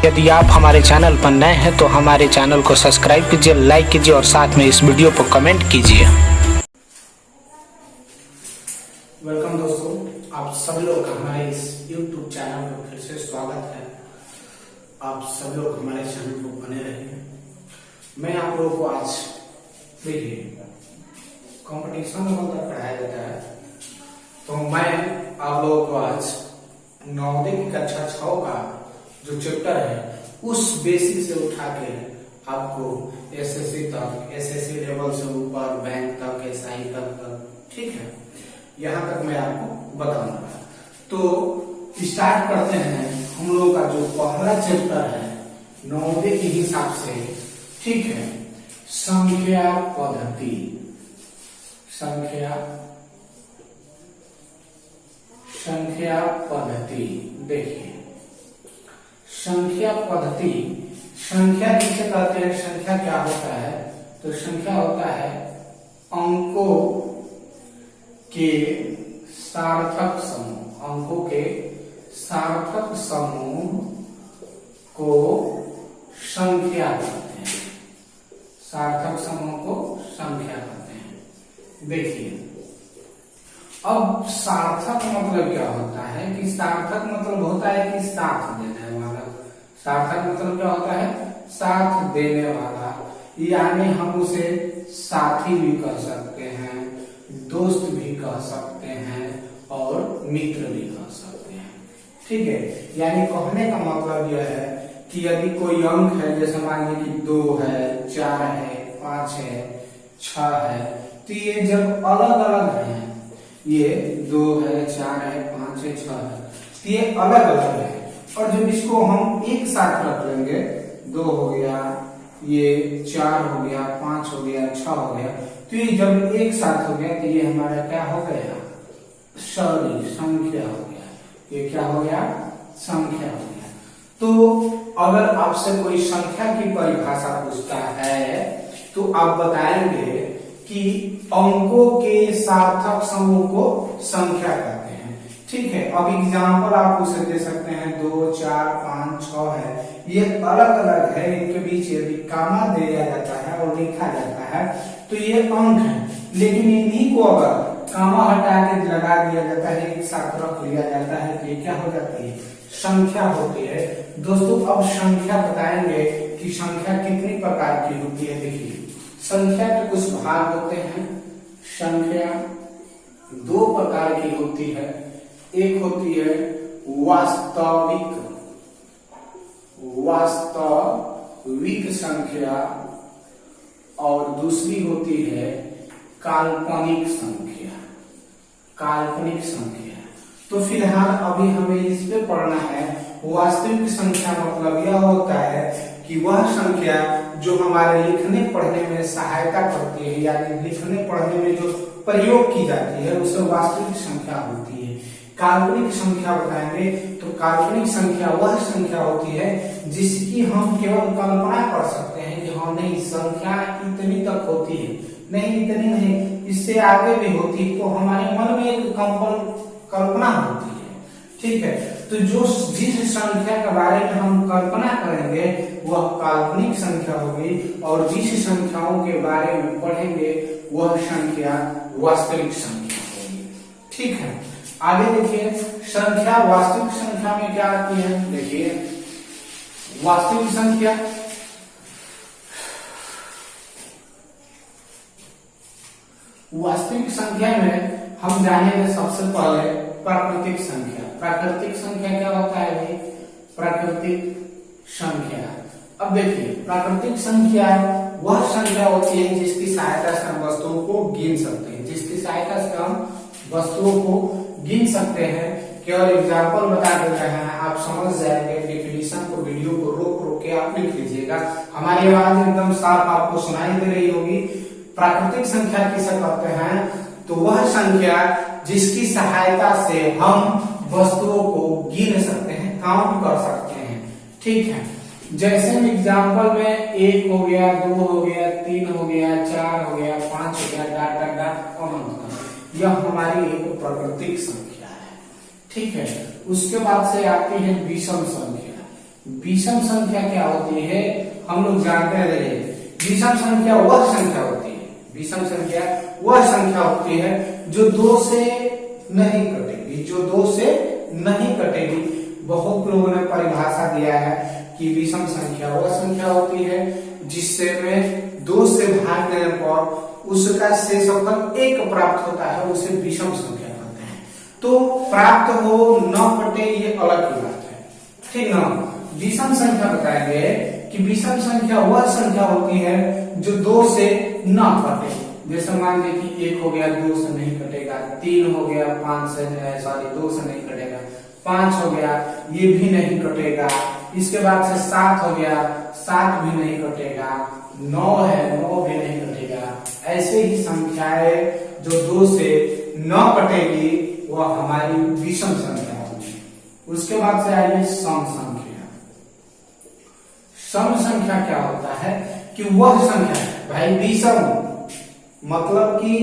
यदि आप हमारे चैनल पर नए हैं तो हमारे चैनल को सब्सक्राइब कीजिए, लाइक कीजिए और साथ में इस वीडियो को कमेंट कीजिए। वेलकम दोस्तों, आप सभी लोग का हमारे इस YouTube चैनल पर फिर से स्वागत है। आप सभी लोग हमारे चैनल को बने रहिए। मैं आप लोगों को आज देखिए कंपटीशन में मतलब पढ़ाया जाता है, तो मैं आप लोगों को आज नवोदय की कक्षा 6 का जो चैप्टर है उस बेसिक से उठा के आपको एसएससी तक, एसएससी लेवल से ऊपर बैंक तक, एसआई तक, ठीक है, यहाँ तक मैं आपको बताऊंगा। तो स्टार्ट करते हैं हम लोग का जो पहला चैप्टर है नवोदय के हिसाब से, ठीक है, संख्या पद्धति। संख्या पद्धति देखिए, संख्या पद्धति, संख्या किसे कहते हैं? संख्या क्या होता है? तो संख्या होता है अंकों के सार्थक समूह। अंकों के सार्थक समूह को संख्या कहते हैं। सार्थक समूह को संख्या कहते हैं। देखिए, अब सार्थक मतलब क्या होता है कि सार्थक मतलब होता है कि साथ देने वाला। सार्थक मतलब क्या होता है? साथ देने वाला, यानी हम उसे साथी भी कह सकते हैं, दोस्त भी कह सकते हैं और मित्र भी कह सकते हैं, ठीक है। यानी कहने का मतलब यह है कि यदि कोई अंक है, जैसे मान लीजिए कि 2 है, 4 है, 5 है, 6 है, तो ये जब अलग अलग हैं, ये 2 है, 4 है, 5 है, 6 है, तो ये अलग अलग है, और जब इसको हम एक साथ रख लेंगे, 2 हो गया, ये 4 हो गया, 5 हो गया, 6 हो गया, तो ये जब एक साथ हो गया तो ये हमारा क्या हो गया? संख्या हो गया। ये क्या हो गया? संख्या हो गया। तो अगर आपसे कोई संख्या की परिभाषा पूछता है तो आप बताएंगे कि अंकों के सार्थक समूह को संख्या कहते हैं, ठीक है। अब एग्जाम्पल आप उसे दे सकते हैं, 2, 4, 5, 6 है, ये अलग अलग है, इनके बीच यदि कामा दिया जाता है और लिखा जाता है तो ये अंक है, लेकिन इन्हीं को अगर कामा हटा के लगा दिया जाता है, एक साथ रख लिया जाता है, तो ये क्या हो जाती है? संख्या होती है। दोस्तों, अब संख्या बताएंगे कि संख्या कितनी प्रकार की होती है। देखिए, संख्या के कुछ भाग होते हैं। संख्या 2 प्रकार की होती है। एक होती है वास्तविक संख्या और दूसरी होती है काल्पनिक संख्या। काल्पनिक संख्या, तो फिलहाल अभी हमें इस पे पढ़ना है। वास्तविक संख्या मतलब यह होता है कि वह संख्या जो हमारे लिखने पढ़ने में सहायता करती है, यानी लिखने पढ़ने में जो प्रयोग की जाती है, उसे वास्तविक संख्या होती है। काल्पनिक संख्या बताएंगे तो काल्पनिक संख्या वह संख्या होती है जिसकी हम केवल कल्पना कर सकते हैं कि हाँ नहीं, संख्या इतनी तक होती है, नहीं इतनी नहीं, इससे आगे भी होती है, तो हमारे मन में एक कल्पना होती है, ठीक है। तो जो जिस संख्या के बारे में हम कल्पना करेंगे वह काल्पनिक संख्या होगी, और जिस संख्याओं के बारे में पढ़ेंगे वह संख्या वास्तविक संख्या होगी, ठीक है। आगे देखिए, संख्या वास्तविक संख्या में क्या आती है? देखिए, वास्तविक संख्या में हम जानेंगे सबसे पहले प्राकृतिक संख्या। प्राकृतिक संख्या क्या होता है भाई? प्राकृतिक संख्या, अब देखिए, प्राकृतिक संख्या वह संख्या होती है जिसकी सहायता से हम वस्तुओं को गिन सकते हैं। जिसकी सहायता से हम वस्तुओं को गिन सकते हैं। केवल एग्जाम्पल बता दे रहे हैं, आप समझ जाएंगे। डेफिनेशन को, वीडियो को रोक के आप लिख लीजिएगा, हमारी आवाज एकदम साफ आपको सुनाई दे रही होगी। प्राकृतिक संख्या किसे कहते हैं? तो वह संख्या जिसकी सहायता से हम वस्तुओं को गिन सकते हैं, काउंट कर सकते हैं, ठीक है। जैसे एग्जाम्पल में 1 हो गया, 2 हो गया, 3 हो गया, 4 हो गया, 5 हो गया, डाट अनंत, यह हमारी एक प्राकृतिक संख्या है, ठीक है। उसके बाद से आती है विषम संख्या। विषम संख्या क्या होती है हम लोग जानते रहे। विषम संख्या वह संख्या होती है, विषम संख्या वह संख्या होती है जो 2 से नहीं कटेगी, जो 2 से नहीं कटेगी। बहुत लोगों ने परिभाषा दिया है कि विषम संख्या वह संख्या होती है जिससे में 2 से भाग देने पर उसका शेषफल 1 प्राप्त होता है, उसे विषम संख्या कहते हैं। तो प्राप्त हो न कटे ये अलग की बात है, ठीक ना। विषम संख्या बताएंगे कि विषम संख्या वह संख्या होती है जो 2 से न कटे। जैसे मान लीजिए कि 1 हो गया 2 से नहीं कटेगा, 3 हो गया 2 से नहीं कटेगा, 5 हो गया ये भी नहीं कटेगा, इसके बाद से 7 हो गया 7 भी नहीं कटेगा, 9 है 9 भी नहीं कटेगा। ऐसे ही संख्याएं जो 2 से न कटेगी वह हमारी विषम संख्या होगी। उसके बाद से आइए सम संख्या। सम संख्या क्या होता है कि वह संख्या भाई विषम मतलब कि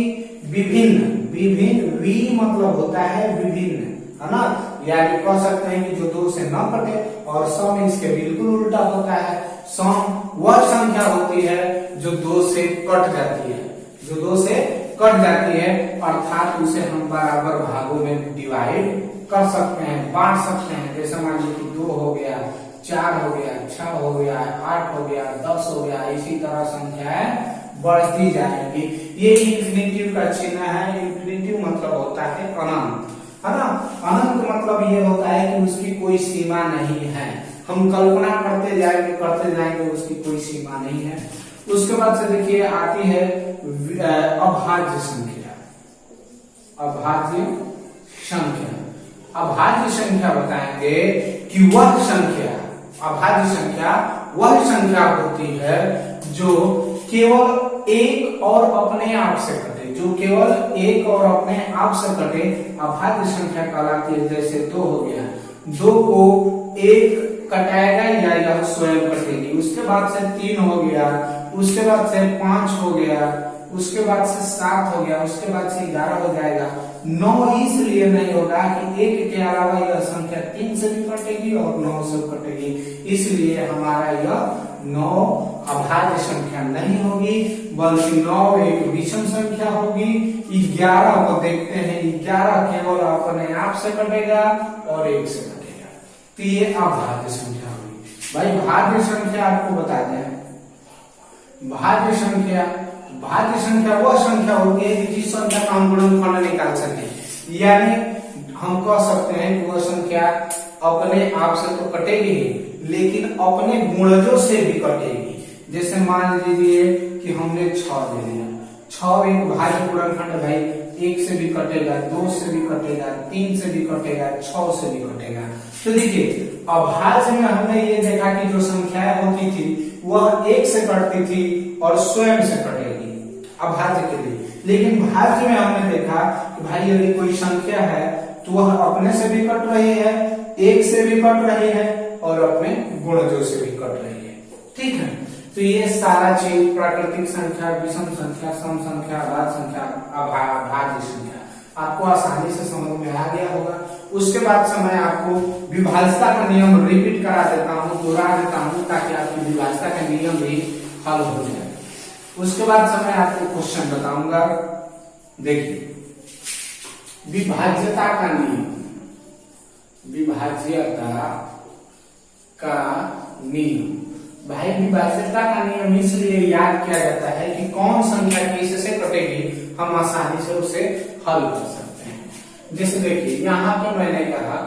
विभिन्न, विभिन्न वी मतलब होता है विभिन्न, है ना। यानी कह सकते हैं कि जो 2 से न कटे, और सम इसके बिल्कुल उल्टा होता है। सम वह संख्या होती है जो 2 से कट जाती है, जो 2 से कट जाती है, अर्थात उसे हम बराबर भागों में डिवाइड कर सकते हैं, बांट सकते हैं। जैसे मान लीजिए कि 2 हो गया 4 हो गया 6 हो गया 8 हो गया 10 हो गया, इसी तरह संख्याएं बढ़ती जाएंगी। ये इंफिनिटिव का चिन्ह है। इंफिनिटिव मतलब होता है अनंत, है ना। अनंत मतलब ये होता है कि उसकी कोई सीमा नहीं है। हम कल्पना करते जाएंगे उसकी कोई सीमा नहीं है। उसके बाद से देखिए आती है अभाज्य संख्या। अभाज्य संख्या, अभाज्य संख्या बताएंगे कि वह संख्या, अभाज्य संख्या वह संख्या होती है जो केवल एक और अपने आप से कटे, जो केवल एक और अपने आप से कटे अभाज्य संख्या कहलाती है। जैसे 2 हो गया, 2 को 1 कटाएगा या यह स्वयं कटेगी। उसके बाद से 3 हो गया, उसके बाद से 5 हो गया, उसके बाद से 7 हो गया, उसके बाद से 11 हो जाएगा। 9 इसलिए नहीं होगा कि 1 के अलावा यह संख्या 3 से भी कटेगी और 9 से कटेगी, इसलिए हमारा यह 9 अभाज्य संख्या नहीं होगी, बल्कि 9 एक विषम संख्या होगी। 11 को देखते हैं, 11 केवल अपने आप से कटेगा और 1 से कटेगा, तो ये अभाज्य संख्या होगी। भाई भाज्य संख्या आपको बता दें, भाज्य संख्या, भाज्य संख्या वह संख्या होती है जिस संख्या का हम गुणनफल निकाल सके। यानी हम कह सकते हैं कि वह संख्या अपने आप से तो कटेगी ही, लेकिन अपने गुणजों से भी कटेगी। जैसे मान लीजिए कि हमने 6 ले लिया, 6 एक भाज्य गुणनखंड भाई, 1 से भी कटेगा, 2 से भी कटेगा, 3 से भी कटेगा, 6 से भी कटेगा। तो देखिए अभाज्य में हमने ये देखा कि जो संख्याएं होती थी वह 1 से कटती थी और स्वयं से कटेगी अभाज्य के लिए। लेकिन भाज्य में हमने देखा कि भाई यदि कोई संख्या है तो वह अपने से भी कट रही है, 1 से भी कट रही है और अपने गुणजों से भी कट रही है, ठीक है। तो ये सारा चीज प्राकृतिक संख्या, विषम संख्या, सम संख्या, अभाज्य संख्या, अभाज्य संख्या आपको आसानी से समझ में आ गया होगा। उसके बाद से मैं आपको विभाज्यता का नियम रिपीट करा देता हूँ, दोहरा देता हूँ, ताकि आपकी विभाज्यता का नियम भी हल हो जाए। उसके बाद से मैं आपको क्वेश्चन बताऊंगा। देखिए विभाज्यता का नियम, विभाज्यता का नियम भाई, विभाज्यता का नियम इसलिए याद किया जाता है कि कौन संख्या किससे कटेगी हम आसानी से उसे हल कर सकते हैं। जैसे देखिए यहाँ पर मैंने कहा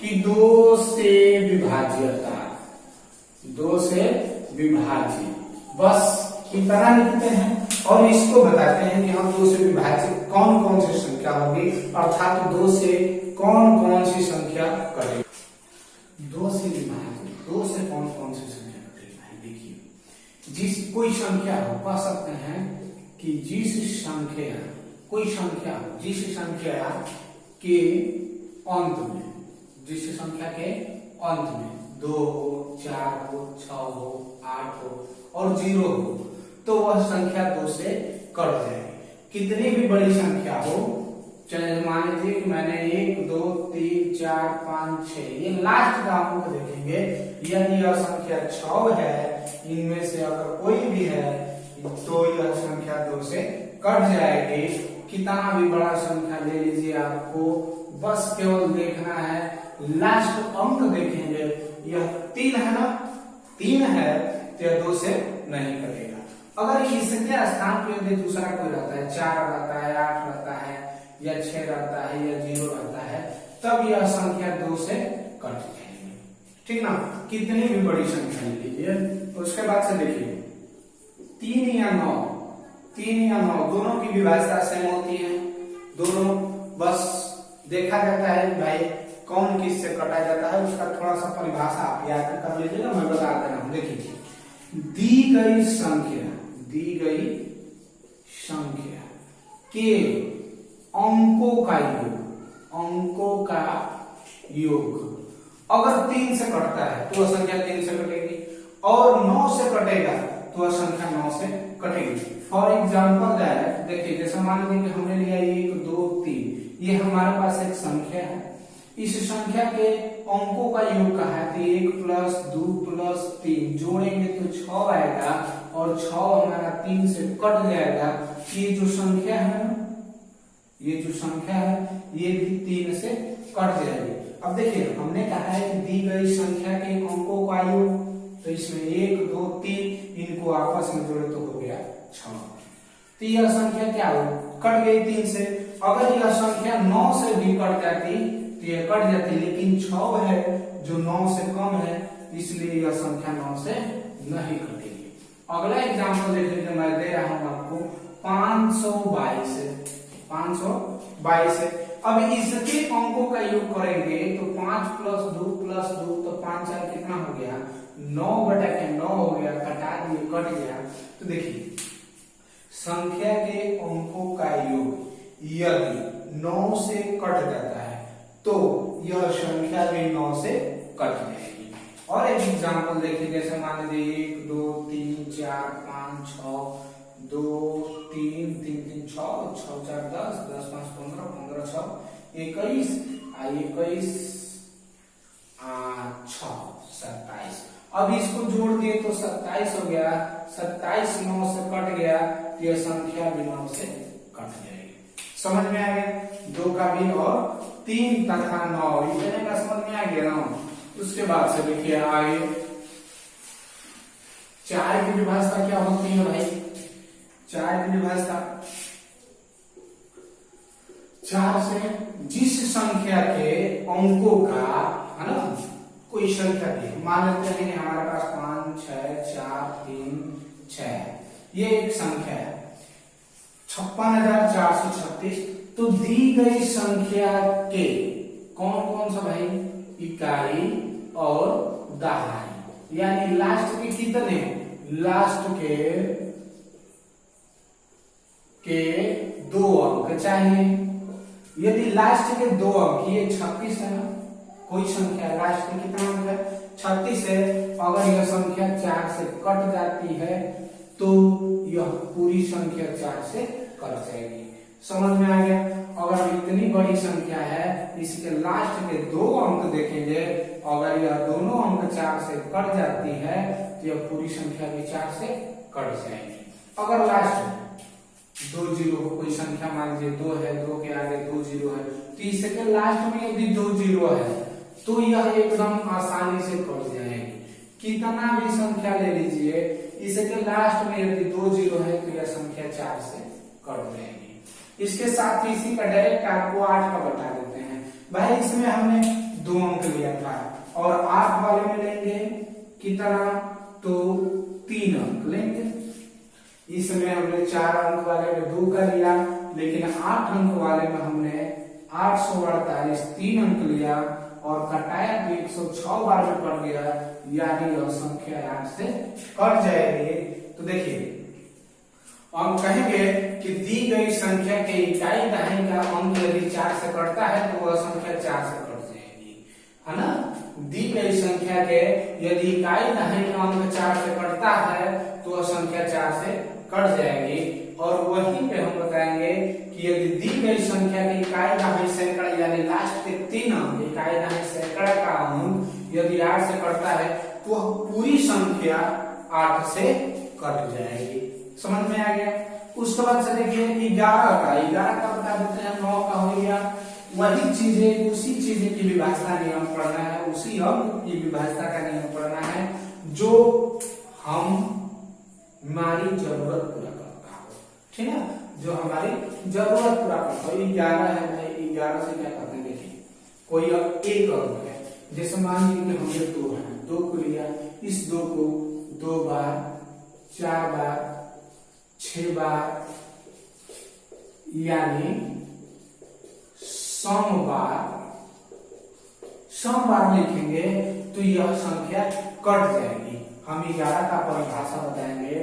कि 2 से विभाज्यता, 2 से विभाज्य बस की तरह लिखते हैं और इसको बताते हैं कि हम 2 से विभाज्य कौन कौन सी संख्या होगी, अर्थात 2 से कौन कौन सी संख्या कटेगी। 2 से विभाज्य, 2 से कौन कौन सी संख्या कटेगी भाई। देखिए जिस कोई संख्या हो, कह सकते हैं कि जिस संख्या, कोई संख्या जिस संख्या के अंत में, जिस संख्या के अंत में 2 हो, 4 हो, 6 हो, 8 हो और 0 हो, तो वह संख्या 2 से कट जाएगी। कितनी भी बड़ी संख्या हो, चलिए मान लीजिए कि मैंने 1 2 3 4 5 6 ये लास्ट का अंक देखेंगे। यदि यह संख्या 6 है, इनमें से अगर कोई भी है तो यह संख्या 2 से कट जाएगी। कितना भी बड़ा संख्या ले लीजिए, आपको बस केवल देखना है लास्ट अंक देखेंगे। यह 3 है ना, 3 है तो यह 2 से नहीं कटेगा। अगर इसके स्थान पर यदि दूसरा कोई रहता है, 4 रहता है, 8 रहता है या 6 रहता है या 0 रहता है, तब यह संख्या 2 से कट जाएगी। ठीक ना, कितनी भी बड़ी संख्या ले लीजिए। तो उसके बाद से देखिए 3 या 9, 3 या 9 दोनों की विभाज्यता सेम होती है। दोनों बस देखा जाता है भाई कौन किस से कटा जाता है, उसका थोड़ा सा परिभाषा आप याद कर लीजिएगा, मैं बता दे रहा हूं। देखिए दी गई संख्या के अंकों का योग अगर 3 से कटता है तो वह संख्या 3 से कटेगी, और 9 से कटेगा तो वह संख्या 9 से कटेगी। फॉर एग्जाम्पल दैट देखिए, जैसे मान लीजिए कि हमने लिया 1 2 3, ये हमारे पास एक संख्या है। इस संख्या के अंकों का योग कहा है तो 1 प्लस 2 प्लस 3 जोड़ेंगे तो 6 आएगा, और 6 हमारा 3 से कट जाएगा। ये जो संख्या है ये भी 3 से कट जाएगी। अब देखिए हमने कहा है कि दी गई संख्या के अंकों का योग, तो इसमें 1 2 3 इनको आपस में जोड़े तो हो गया 6। तो यह संख्या क्या हो, कट गई 3 से। अगर यह संख्या 9 से भी कट जाती तो यह कट जाती, लेकिन 6 है जो 9 से कम है, इसलिए यह संख्या 9 से नहीं कटेगी। अगला एग्जाम्पल देख लीजिए, मैं दे रहा हूं आपको 522 है। अब इसके अंकों का योग करेंगे तो 5 प्लस 2 तो 5 4 कितना हो गया, 9 बटा के 9 हो गया, कटा दिए कट गया। तो देखिए संख्या के अंकों का योग यदि 9 से कट जाता है तो यह संख्या भी 9 से कट जाएगी। और एक एग्जाम्पल देखिए, जैसे मान लीजिए 1 2 3 4 5 6 2 3 3 3 6 6 4 10 10 5 15 15 6 21 21 6 27। अब इसको जोड़ दिए तो 27 हो गया। 27 9 से कट गया तो यह संख्या भी 9 से कट जाएगी। समझ में आ गया, 2 का भी और 3 तथा 9 इतने का समझ में आ गया ना। उसके बाद से देखिए आगे 4 की विभाज्यता क्या होती है भाई, 4 की विभाज्यता 4 से जिस संख्या के अंकों का है ना, कोई संख्या दी, मान लेते हैं हमारे पास 5 6 4 3 6, ये एक संख्या है 56,436। तो दी गई संख्या के कौन कौन सा भाई, इकाई और दहाई, यानी लास्ट के कितने, लास्ट के 2 अंक चाहिए। यदि लास्ट के 2 अंक, ये 36 है ना, कोई संख्या लास्ट में कितना अंक है 36 है, अगर यह संख्या 4 से कट जाती है तो यह पूरी संख्या 4 से कट जाएगी। समझ में आ गया। अगर इतनी बड़ी संख्या है, इसके लास्ट के 2 अंक देखेंगे, अगर यह दोनों अंक 4 से कट जाती है तो यह पूरी संख्या भी 4 से कट जाएगी। अगर लास्ट 2 जीरो कोई संख्या मान लीजिए 2 है, 2 के आगे 2 जीरो है, तो इसके लास्ट में यदि 2 जीरो है तो यह एकदम आसानी से कट जाएगी। कितना भी संख्या ले लीजिए, इसके लास्ट में यदि 2 जीरो है तो यह संख्या 4 से कट जाएगी। इसके साथ ही इसी का डायरेक्ट आपको 8 का बता देते हैं। भाई इसमें हमने 2 अंक लिया था और 8 वाले में लेंगे कितना, तो 3 अंक लेंगे। इसमें हमने 4 अंक वाले में 2 का लिया, लेकिन 8 अंक वाले में हमने 848 3 अंक लिया और कटाया तो 106 बार में कट गया, यानी यह संख्या 8 से कट जाएगी। तो देखिए हम कहेंगे कि दी गई संख्या के इकाई दहाई का अंक यदि 4 से कटता है तो वह संख्या 4 से कट जाएगी, है ना। दी गई संख्या के यदि इकाई दहाई का अंक 4 से कटता है तो वह संख्या 4 से कट जाएगी। और वहीं पे हम बताएंगे कि कि यदि दी गई संख्या की इकाई दहाई सैकड़ा यानी लास्ट के 3 अंक इकाई दहाई सैकड़ा का अंक यदि 8 से कटता है तो पूरी संख्या 8 से कट जाएगी। समझ में आ गया। उसके बाद से देखिए 11 का बता देते हैं, 9 का हो गया। वही चीजें उसी चीजें की विभाजता नियम पढ़ना है, उसी अंक की विभाजता का नियम पढ़ना है जो हमारी जरूरत पूरा करता हो, ठीक है, जो हमारी जरूरत पूरा करता हो। 11 है भाई, 11 से क्या करते हैं देखिए, कोई अब एक अंक है, जैसे मान लीजिए कि हमने 2 है, 2 को लिया, इस 2 को 2 बार 4 बार 6 बार यानी सम बार लिखेंगे तो यह संख्या कट जाएगी। हम 11 का परिभाषा बताएंगे,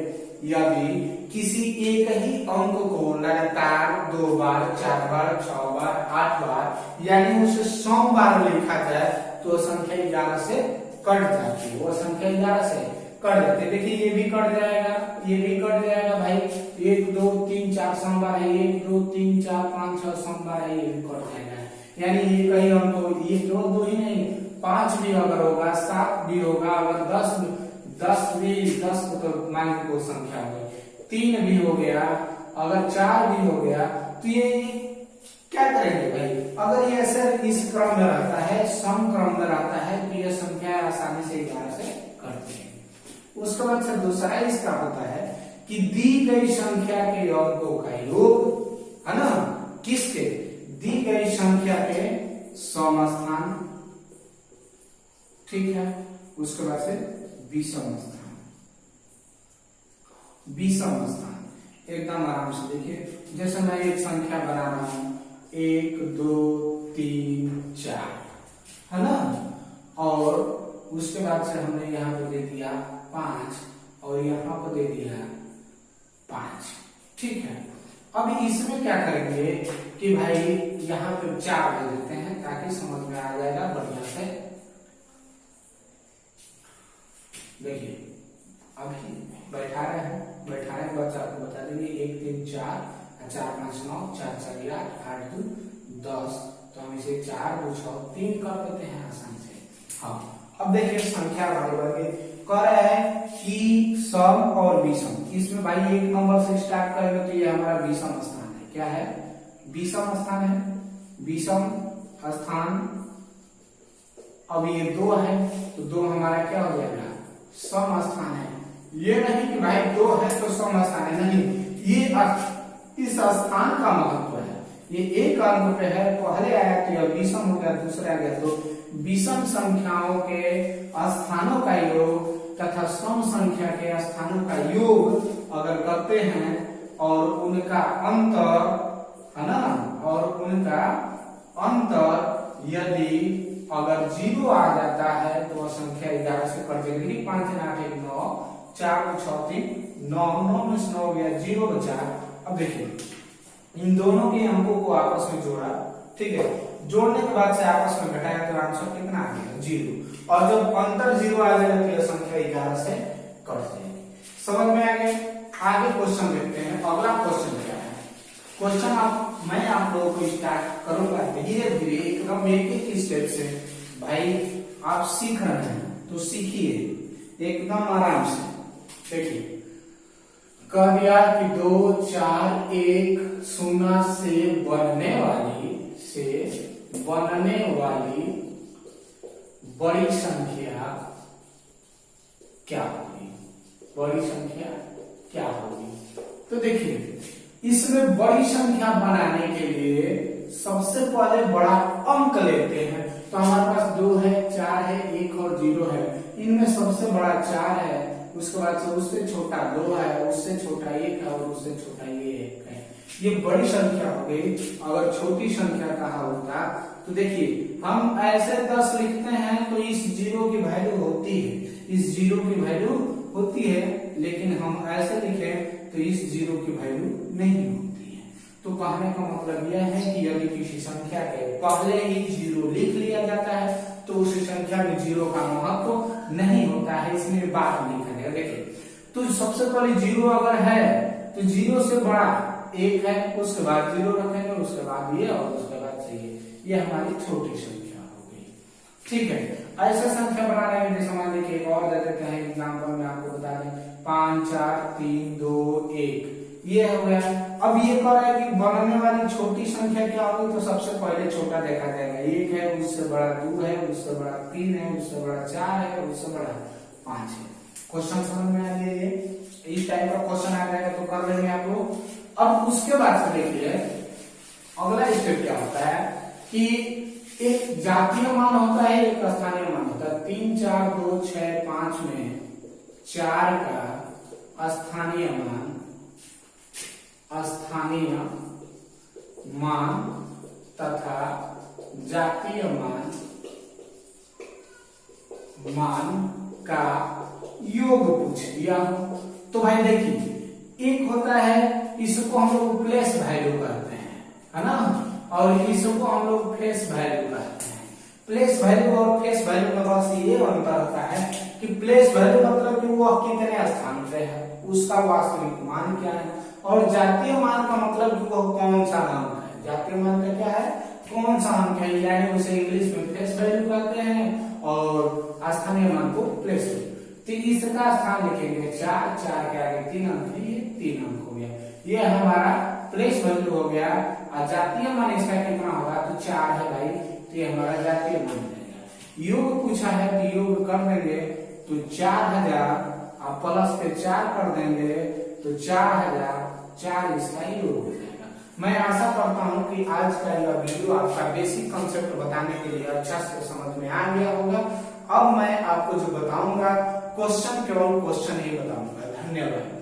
यदि किसी एक ही अंक को लगातार 2 बार 4 बार 6 बार 8 बार यानी उसे 100 बार लिखा जाए तो संख्या 11 से कट जाती है, वो संख्या 11 से कट जाती है। देखिए ये भी कट जाएगा, ये भी कट जाएगा भाई, 1 2 3 4 सोमवार है, 1 2 3 4 5 6 सोमवार है, ये भी कट जाएगा। यानी ये कहीं हमको ये 2 ही नहीं 5 भी अगर होगा, 7 भी होगा, अगर 10 भी 10 तो मान को संख्या हो गई, 3 भी हो गया, अगर 4 भी हो गया तो ये क्या करेंगे भाई, अगर ये ऐसे इस क्रम में रहता है, सम क्रम में रहता है तो ये संख्या आसानी से 11 से कटती है। उसके बाद से दूसरा इसका होता है कि दी गई संख्या के अंकों का योग है ना, किसके, दी गई संख्या के समस्थान, ठीक है। उसके बाद से विषम स्थान, विषम स्थान एकदम आराम से देखिए, जैसे मैं एक संख्या बना रहा हूं 1 2 3 4 है ना, और उसके बाद से हमने यहाँ पे दे दिया 5 और यहाँ पे दे दिया 5, ठीक है। अब इसमें क्या करेंगे कि भाई यहाँ पे 4 दे देते हैं ताकि समझ में आ जाएगा बढ़िया से। देखिए अभी बैठा रहे बच्चा को बता देंगे 1 3 4 4 5 9 4 4 8 2 10, तो हम इसे 4 2 6 3 कर देते हैं आसानी से। हाँ अब देखिए संख्या वाले वर्ग कह रहा है कि सम और विषम, इसमें भाई 1 नंबर से स्टार्ट करेंगे तो ये हमारा विषम स्थान है। क्या है, विषम स्थान है, विषम स्थान। अब ये 2 है तो 2 हमारा क्या हो जाएगा, सम स्थान है। ये नहीं कि भाई 2 है तो सम स्थान है, नहीं, ये इस स्थान का महत्व है। ये एक अंक पे है, पहले आया तो यह विषम हो गया, दूसरा आ गया, तो विषम संख्याओं के स्थानों का योग तथा सम संख्या के स्थानों का योग अगर करते हैं और उनका अंतर है ना, और उनका अंतर यदि अगर 0 आ जाता है तो संख्या 11 से कट जाएगी। 5 8 1 9 4 6 3 9 9 में से 9 हो गया, 0 बचा। अब देखिए इन दोनों के अंकों को आपस में जोड़ा, ठीक है, जोड़ने के बाद से आपस में घटाया तो आंसर कितना आ गया, 0। और जब अंतर 0 आ जाएगा तो यह संख्या 11 से कट जाएगी। समझ में आ गया। आगे क्वेश्चन देखते हैं, अगला क्वेश्चन क्या है। क्वेश्चन मैं आप लोगों को स्टार्ट करूंगा धीरे धीरे एकदम एक एक स्टेप से। भाई आप सीख रहे हैं तो सीखिए एकदम आराम से। देखिए कह दिया कि 2 4 1 0 से बनने वाली बड़ी संख्या क्या होगी, बड़ी संख्या क्या होगी। तो देखिए इसमें बड़ी संख्या बनाने के लिए सबसे पहले बड़ा अंक लेते हैं। तो हमारे पास 2 है 4 है 1 और 0 है, इनमें सबसे बड़ा 4 है, उसके बाद से उससे छोटा 2 है, उससे छोटा 1 है और उससे छोटा ये 1 है। ये बड़ी संख्या हो गई। अगर छोटी संख्या कहा होता तो देखिए हम ऐसे 10 लिखते हैं तो इस 0 की वैल्यू होती है, इस 0 की वैल्यू होती है, लेकिन हम ऐसे लिखें तो इस 0 की वैल्यू नहीं होती है। तो कहने का मतलब यह है कि यदि किसी संख्या के पहले ही 0 लिख लिया जाता है तो उस संख्या में 0 का महत्व नहीं होता है, इसलिए बाद में लिखा जाएगा। देखिए तो सबसे पहले 0 अगर है तो 0 से बड़ा 1 है, उसके बाद 0 रखेंगे, उसके बाद ये और उसके बाद ये हमारी छोटी संख्या हो गई। ठीक है, ऐसे संख्या बनाने में जैसे मान लीजिए एक और दे देते हैं एग्जांपल में, आपको बता दें 5 4 3 2 1 ये हो गया। अब ये कह रहा है कि बनने वाली छोटी संख्या क्या होगी, तो सबसे पहले छोटा देखा जाएगा, 1 है, उससे बड़ा 2 है, उससे बड़ा 3 है, उससे बड़ा 4 है, उससे बड़ा 5 है। क्वेश्चन समझ में आ गया, ये इस टाइप का क्वेश्चन आ जाएगा तो कर लेंगे आप लोग। अब उसके बाद से देखिए अगला स्टेप क्या होता है कि एक जातीय मान होता है, एक स्थानीय मान होता है। 3 4 2 6 5 में 4 का स्थानीय मान तथा जातीय मान का योग पूछ लिया हो। तो भाई देखिए एक होता है, इसको हम लोग प्लेस वैल्यू कहते हैं, है ना, और इसको हम लोग फेस वैल्यू कहते हैं। प्लेस वैल्यू और फेस वैल्यू में बस ये अंतर होता है कि प्लेस वैल्यू मतलब कि वह कितने स्थान पे है, उसका वास्तविक मान क्या है, और जातीय मान का मतलब कि वह कौन सा अंक है। जातीय मान का क्या है, कौन सा अंक है, यानी उसे इंग्लिश में फेस वैल्यू कहते हैं और स्थानीय मान को प्लेस वैल्यू। तो इसका स्थान लिखेंगे 4, 4 के आगे 3 अंक है, ये 3 अंक हो गया, ये हमारा प्लेस वैल्यू हो गया। और जातीय मान इसका कितना होगा, तो 4 है भाई, तो ये हमारा जातीय मान है। योग पूछा है तो योग कर देंगे, तो 4000 आप प्लस पे 4 कर देंगे तो 4004 इसका योग हो जाएगा। मैं आशा करता हूं कि आज का यह वीडियो आपका बेसिक कंसेप्ट बताने के लिए अच्छा से समझ में आ गया होगा। अब मैं आपको जो बताऊंगा क्वेश्चन, केवल क्वेश्चन ही बताऊंगा। धन्यवाद।